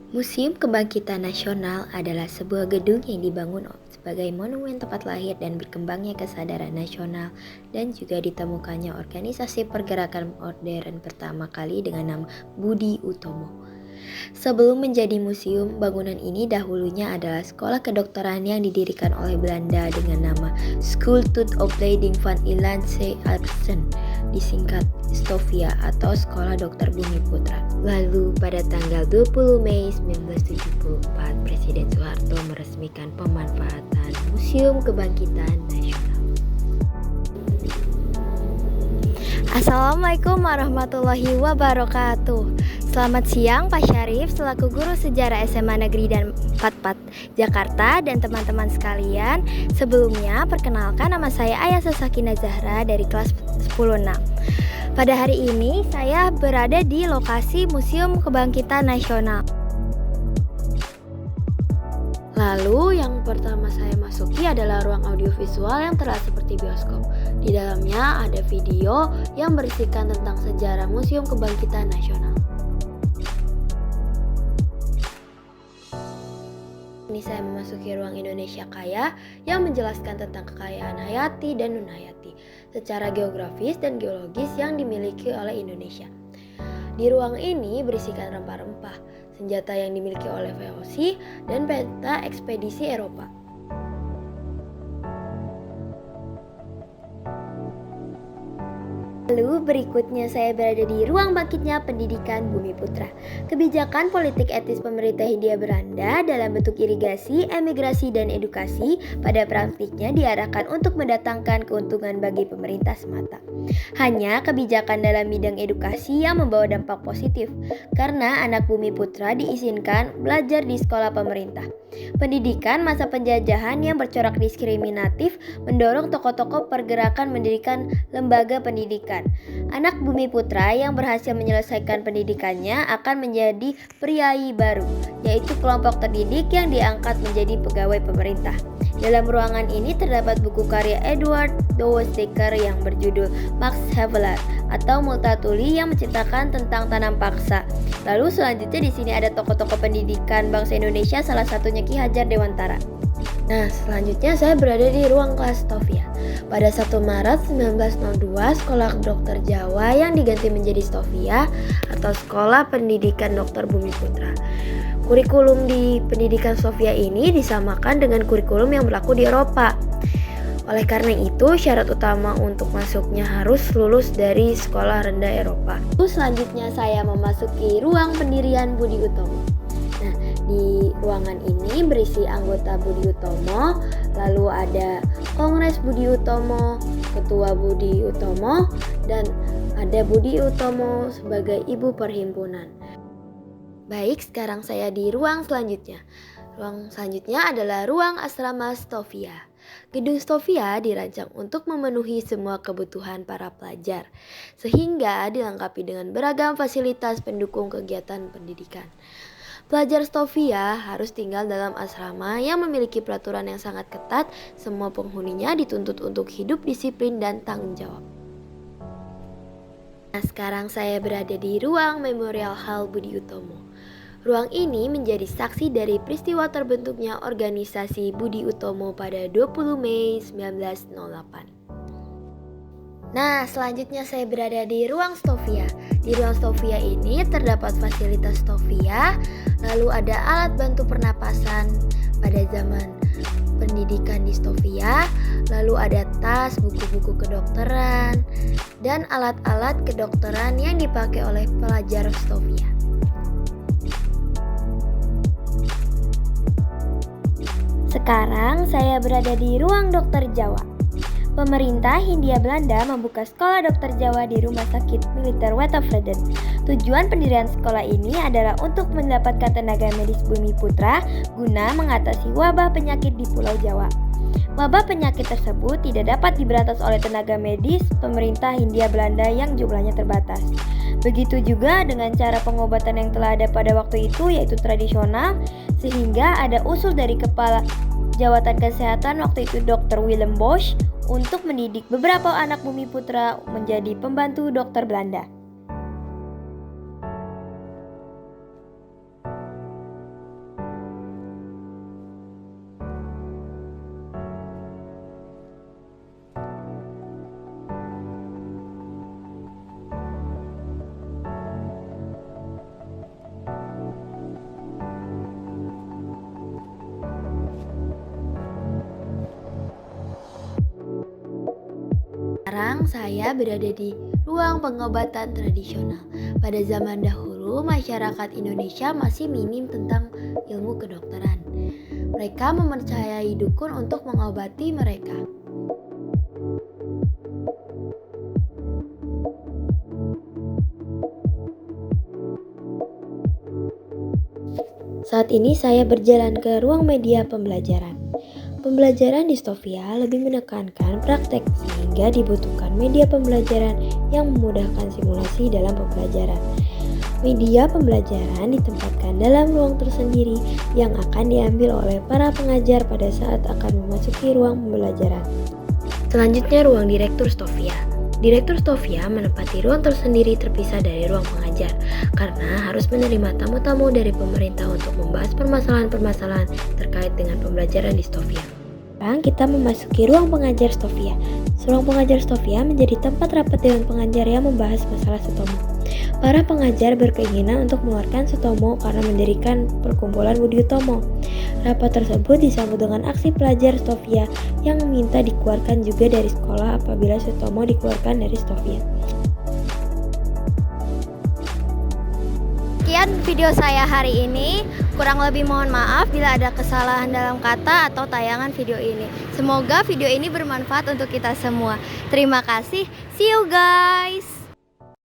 Museum Kebangkitan Nasional adalah sebuah gedung yang dibangun sebagai monumen tempat lahir dan berkembangnya kesadaran nasional dan juga ditemukannya organisasi pergerakan modern pertama kali dengan nama Budi Utomo. Sebelum menjadi museum, bangunan ini dahulunya adalah sekolah kedokteran yang didirikan oleh Belanda dengan nama School tot Opleiding van Inlandse Artsen, disingkat Stovia atau Sekolah Dokter Bumi Putra. Lalu pada tanggal 20 Mei 1974, Presiden Soeharto meresmikan pemanfaatan Museum Kebangkitan Nasional. Assalamualaikum warahmatullahi wabarakatuh. Selamat siang Pak Syarif selaku guru sejarah SMA Negeri dan 44 Jakarta dan teman-teman sekalian. Sebelumnya perkenalkan, nama saya Ayasa Sakina Zahra dari kelas 10-6. Pada hari ini saya berada di lokasi Museum Kebangkitan Nasional. Lalu yang pertama saya masuki adalah ruang audiovisual yang terlihat seperti bioskop. Di dalamnya ada video yang berisikan tentang sejarah Museum Kebangkitan Nasional. Ini saya memasuki ruang Indonesia Kaya yang menjelaskan tentang kekayaan hayati dan non-hayati secara geografis dan geologis yang dimiliki oleh Indonesia. Di ruang ini berisikan rempah-rempah, senjata yang dimiliki oleh VOC, dan peta ekspedisi Eropa. Lalu berikutnya saya berada di ruang bangkitnya pendidikan Bumi Putra. Kebijakan politik etis pemerintah Hindia Belanda dalam bentuk irigasi, emigrasi, dan edukasi pada praktiknya diarahkan untuk mendatangkan keuntungan bagi pemerintah semata. Hanya kebijakan dalam bidang edukasi yang membawa dampak positif, karena anak Bumi Putra diizinkan belajar di sekolah pemerintah. Pendidikan masa penjajahan yang bercorak diskriminatif mendorong tokoh-tokoh pergerakan mendirikan lembaga pendidikan. Anak Bumi Putra yang berhasil menyelesaikan pendidikannya akan menjadi priai baru, yaitu kelompok terdidik yang diangkat menjadi pegawai pemerintah. Dalam ruangan ini terdapat buku karya Edward Douwes-Dekker yang berjudul Max Havelaar atau Multatuli yang menceritakan tentang tanam paksa. Lalu selanjutnya di sini ada tokoh-tokoh pendidikan bangsa Indonesia, salah satunya Ki Hajar Dewantara. Nah, selanjutnya saya berada di ruang kelas Stovia. Pada 1 Maret 1902, Sekolah Dokter Jawa yang diganti menjadi Stovia atau Sekolah Pendidikan Dokter Bumi Putra. Kurikulum di pendidikan Stovia ini disamakan dengan kurikulum yang berlaku di Eropa. Oleh karena itu, syarat utama untuk masuknya harus lulus dari sekolah rendah Eropa. Selanjutnya saya memasuki ruang pendirian Budi Utomo. Nah, di ruangan ini berisi anggota Budi Utomo, lalu ada Kongres Budi Utomo, Ketua Budi Utomo, dan ada Budi Utomo sebagai Ibu Perhimpunan. Baik, sekarang saya di ruang selanjutnya. Ruang selanjutnya adalah ruang asrama Stovia. Gedung Stovia dirancang untuk memenuhi semua kebutuhan para pelajar, sehingga dilengkapi dengan beragam fasilitas pendukung kegiatan pendidikan. Pelajar Stovia harus tinggal dalam asrama yang memiliki peraturan yang sangat ketat. Semua penghuninya dituntut untuk hidup disiplin dan tanggung jawab. Nah, sekarang saya berada di ruang Memorial Hall Budi Utomo. Ruang ini menjadi saksi dari peristiwa terbentuknya organisasi Budi Utomo pada 20 Mei 1908. Nah, selanjutnya saya berada di ruang Stovia. Di ruang Stovia ini terdapat fasilitas Stovia, lalu ada alat bantu pernapasan pada zaman pendidikan di Stovia, lalu ada tas, buku-buku kedokteran, dan alat-alat kedokteran yang dipakai oleh pelajar Stovia. Sekarang saya berada di ruang dokter Jawa. Pemerintah Hindia Belanda membuka sekolah dokter Jawa di Rumah Sakit Militer Wetervreden. Tujuan pendirian sekolah ini adalah untuk mendapatkan tenaga medis Bumi Putra guna mengatasi wabah penyakit di Pulau Jawa. Wabah penyakit tersebut tidak dapat diberantas oleh tenaga medis pemerintah Hindia Belanda yang jumlahnya terbatas. Begitu juga dengan cara pengobatan yang telah ada pada waktu itu, yaitu tradisional, sehingga ada usul dari Kepala Jawatan Kesehatan waktu itu Dr. Willem Bosch untuk mendidik beberapa anak Bumi Putra menjadi pembantu dokter Belanda. Sekarang saya berada di ruang pengobatan tradisional. Pada zaman dahulu, masyarakat Indonesia masih minim tentang ilmu kedokteran. Mereka mempercayai dukun untuk mengobati mereka. Saat ini saya berjalan ke ruang media pembelajaran. Pembelajaran distofia lebih menekankan praktek sehingga dibutuhkan media pembelajaran yang memudahkan simulasi dalam pembelajaran. Media pembelajaran ditempatkan dalam ruang tersendiri yang akan diambil oleh para pengajar pada saat akan memasuki ruang pembelajaran. Selanjutnya ruang direktur stofia. Direktur stofia menempati ruang tersendiri terpisah dari ruang pengajar karena harus menerima tamu-tamu dari pemerintah untuk membahas permasalahan-permasalahan terkait dengan pembelajaran di stofia. Sekarang kita memasuki ruang pengajar stofia. Ruang pengajar stofia menjadi tempat rapat dewan pengajar yang membahas masalah Sutomo. Para pengajar berkeinginan untuk mengeluarkan Sutomo karena mendirikan perkumpulan Budi Utomo. Rapat tersebut disambut dengan aksi pelajar stofia yang meminta dikeluarkan juga dari sekolah apabila Sutomo dikeluarkan dari stofia. Sekian video saya hari ini. Kurang lebih mohon maaf bila ada kesalahan dalam kata atau tayangan video ini. Semoga video ini bermanfaat untuk kita semua. Terima kasih. See you guys.